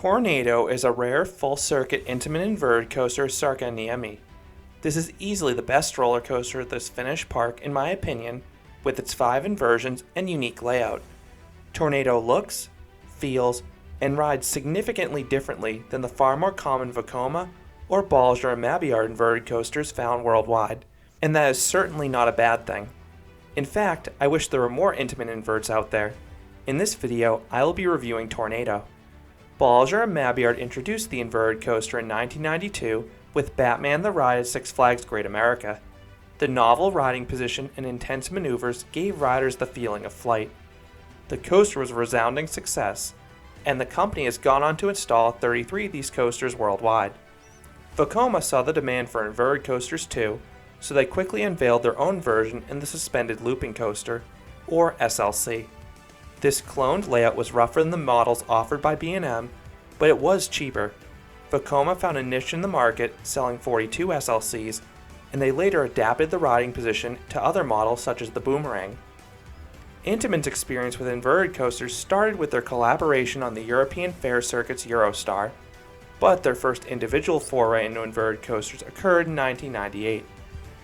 Tornado is a rare full-circuit intimate inverted coaster Sarka Niemi. This is easily the best roller coaster at this Finnish park in my opinion, with its 5 inversions and unique layout. Tornado looks, feels, and rides significantly differently than the far more common Vekoma or Balzer and Mabiard inverted coasters found worldwide, and that is certainly not a bad thing. In fact, I wish there were more intimate inverts out there. In this video, I will be reviewing Tornado. Balzer and Mabiard introduced the inverted coaster in 1992 with Batman the Ride at Six Flags Great America. The novel riding position and intense maneuvers gave riders the feeling of flight. The coaster was a resounding success, and the company has gone on to install 33 of these coasters worldwide. Vekoma saw the demand for inverted coasters too, so they quickly unveiled their own version in the Suspended Looping Coaster, or SLC. This cloned layout was rougher than the models offered by B&M, but it was cheaper. Vekoma found a niche in the market, selling 42 SLCs, and they later adapted the riding position to other models such as the Boomerang. Intamin's experience with inverted coasters started with their collaboration on the European Fair Circuit's Eurostar, but their first individual foray into inverted coasters occurred in 1998.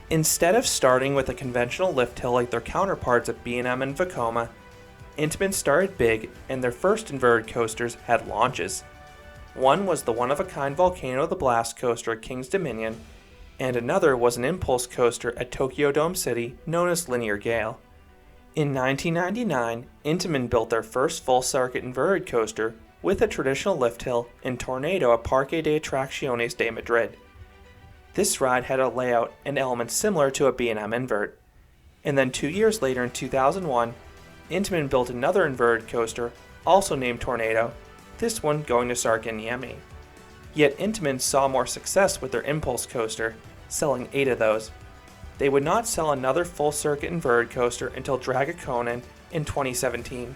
Instead of starting with a conventional lift hill like their counterparts at B&M and Vekoma, Intamin started big, and their first inverted coasters had launches. One was the one-of-a-kind Volcano the Blast coaster at King's Dominion, and another was an impulse coaster at Tokyo Dome City known as Linear Gale. In 1999, Intamin built their first full-circuit inverted coaster with a traditional lift hill in Tornado at Parque de Atracciones de Madrid. This ride had a layout and elements similar to a B&M invert. And then 2 years later in 2001, Intamin built another inverted coaster, also named Tornado, this one going to Sarka Niemi. Yet Intamin saw more success with their impulse coaster, selling 8 of those. They would not sell another full-circuit inverted coaster until Draga Konin in 2017.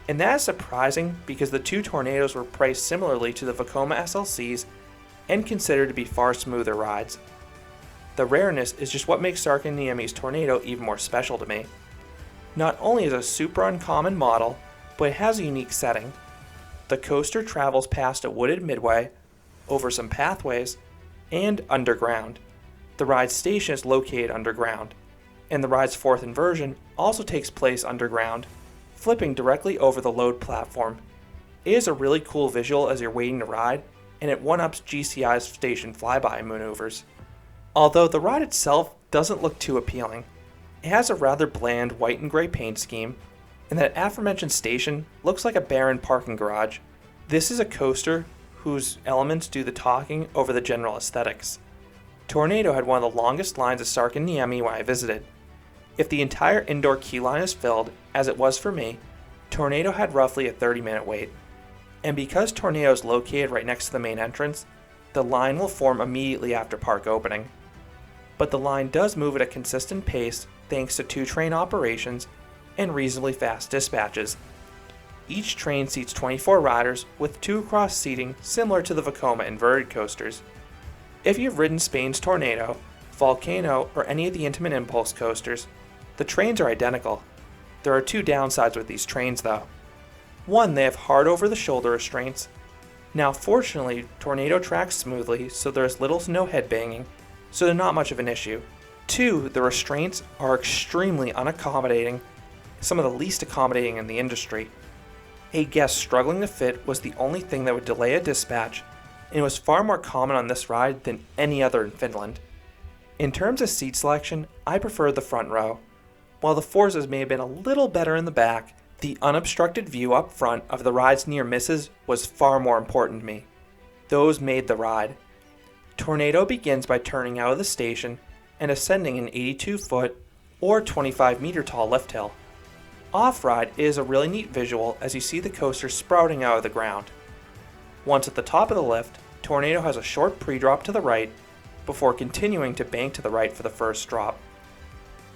And that is surprising because the two Tornadoes were priced similarly to the Vekoma SLCs and considered to be far smoother rides. The rareness is just what makes Sarka Niemi's Tornado even more special to me. Not only is it a super uncommon model, but it has a unique setting. The coaster travels past a wooded midway, over some pathways, and underground. The ride's station is located underground, and the ride's fourth inversion also takes place underground, flipping directly over the load platform. It is a really cool visual as you're waiting to ride, and it one-ups GCI's station flyby maneuvers. Although the ride itself doesn't look too appealing. It has a rather bland white and gray paint scheme, and that aforementioned station looks like a barren parking garage. This is a coaster whose elements do the talking over the general aesthetics. Tornado had one of the longest lines of Sarka Niemi when I visited. If the entire indoor queue line is filled, as it was for me, Tornado had roughly a 30-minute wait. And because Tornado is located right next to the main entrance, the line will form immediately after park opening. But the line does move at a consistent pace thanks to 2 train operations and reasonably fast dispatches. Each train seats 24 riders with 2 across seating similar to the Vekoma inverted coasters. If you've ridden Spain's Tornado, Volcano, or any of the Intamin impulse coasters, the trains are identical. There are 2 downsides with these trains though. One, they have hard over-the-shoulder restraints. Now fortunately, Tornado tracks smoothly, so there's little to no headbanging, so they're not much of an issue. 2, the restraints are extremely unaccommodating, some of the least accommodating in the industry. A guest struggling to fit was the only thing that would delay a dispatch, and it was far more common on this ride than any other in Finland. In terms of seat selection, I preferred the front row. While the Forzas may have been a little better in the back, the unobstructed view up front of the ride's near misses was far more important to me. Those made the ride. Tornado begins by turning out of the station and ascending an 82-foot or 25-meter tall lift hill. Off-ride is a really neat visual as you see the coaster sprouting out of the ground. Once at the top of the lift, Tornado has a short pre-drop to the right before continuing to bank to the right for the first drop.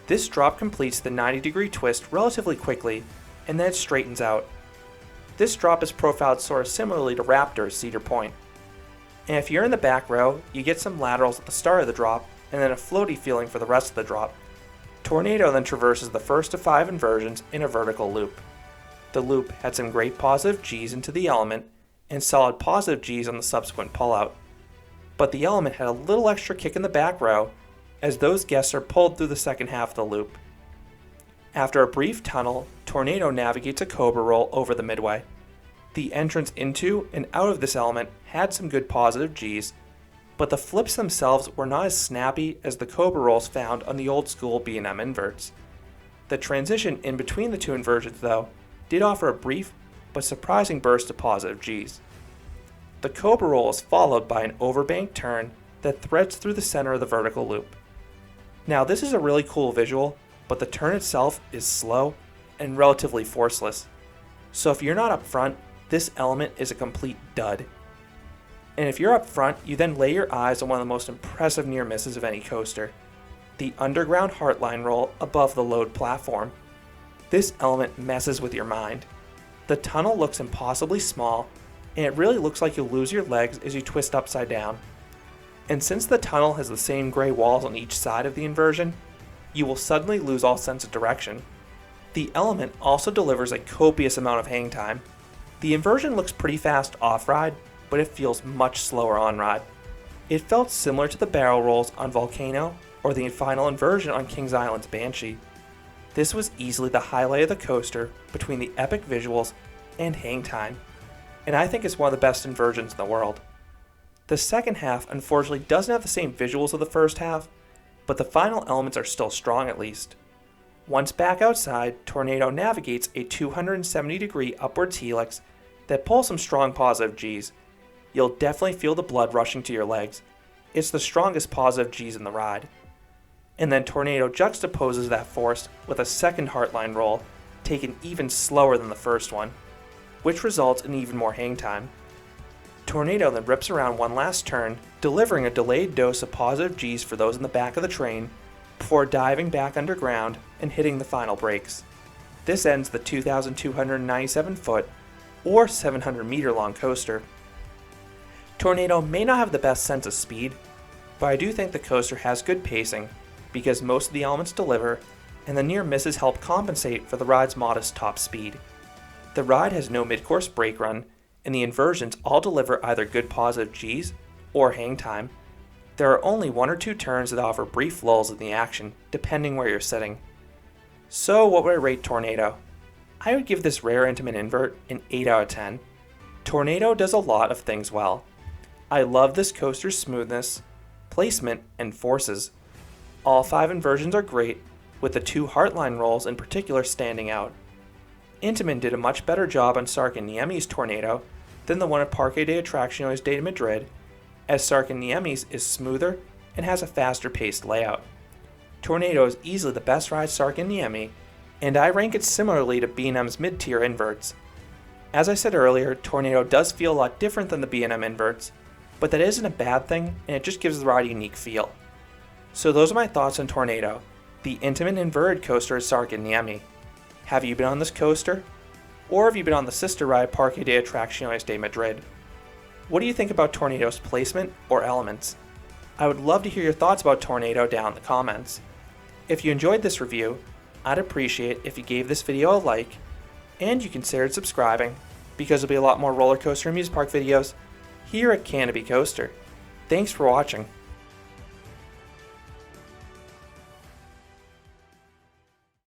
This drop completes the 90-degree twist relatively quickly, and then it straightens out. This drop is profiled sort of similarly to Raptor's Cedar Point. And if you're in the back row, you get some laterals at the start of the drop, and then a floaty feeling for the rest of the drop. Tornado then traverses the first of 5 inversions in a vertical loop. The loop had some great positive G's into the element, and solid positive Gs on the subsequent pullout. But the Element had a little extra kick in the back row as those guests are pulled through the second half of the loop. After a brief tunnel, Tornado navigates a Cobra roll over the midway. The entrance into and out of this element had some good positive Gs, but the flips themselves were not as snappy as the Cobra rolls found on the old school B&M inverts. The transition in between the two inversions, though, did offer a brief but surprising burst of positive Gs. The Cobra roll is followed by an overbank turn that threads through the center of the vertical loop. Now this is a really cool visual, but the turn itself is slow and relatively forceless. So if you're not up front, this element is a complete dud. And if you're up front, you then lay your eyes on one of the most impressive near misses of any coaster, the underground Heartline roll above the load platform. This element messes with your mind. The tunnel looks impossibly small, and it really looks like you'll lose your legs as you twist upside down. And since the tunnel has the same gray walls on each side of the inversion, you will suddenly lose all sense of direction. The element also delivers a copious amount of hang time. The inversion looks pretty fast off-ride, but it feels much slower on-ride. It felt similar to the barrel rolls on Volcano or the final inversion on Kings Island's Banshee. This was easily the highlight of the coaster between the epic visuals and hang time, and I think it's one of the best inversions in the world. The second half unfortunately doesn't have the same visuals of the first half, but the final elements are still strong at least. Once back outside, Tornado navigates a 270-degree upwards helix that pulls some strong positive Gs. You'll definitely feel the blood rushing to your legs. It's the strongest positive Gs in the ride. And then Tornado juxtaposes that force with a second Heartline roll, taken even slower than the first one, which results in even more hang time. Tornado then rips around one last turn, delivering a delayed dose of positive Gs for those in the back of the train, before diving back underground and hitting the final brakes. This ends the 2,297 foot or 700 meter long coaster. Tornado may not have the best sense of speed, but I do think the coaster has good pacing because most of the elements deliver and the near misses help compensate for the ride's modest top speed. The ride has no mid-course brake run, and the inversions all deliver either good positive Gs or hang time. There are only one or two turns that offer brief lulls in the action, depending where you're sitting. So what would I rate Tornado? I would give this rare intimate invert an 8 out of 10. Tornado does a lot of things well. I love this coaster's smoothness, placement, and forces. All 5 inversions are great, with the 2 Heartline rolls in particular standing out. Intamin did a much better job on Sark and Niemi's Tornado than the one at Parque de Atracciones de Madrid, as Sark and Niemi's is smoother and has a faster paced layout. Tornado is easily the best ride Sark and Niemi, and I rank it similarly to B&M's mid-tier inverts. As I said earlier, Tornado does feel a lot different than the B&M inverts, but that isn't a bad thing, and it just gives the ride a unique feel. So those are my thoughts on Tornado, the intimate inverted coaster at Sark and Niemi. Have you been on this coaster? Or have you been on the sister ride Parque de Atracciones de Madrid? What do you think about Tornado's placement or elements? I would love to hear your thoughts about Tornado down in the comments. If you enjoyed this review, I'd appreciate if you gave this video a like, and you considered subscribing, because there'll be a lot more roller coaster and amusement park videos here at Canopy Coaster. Thanks for watching.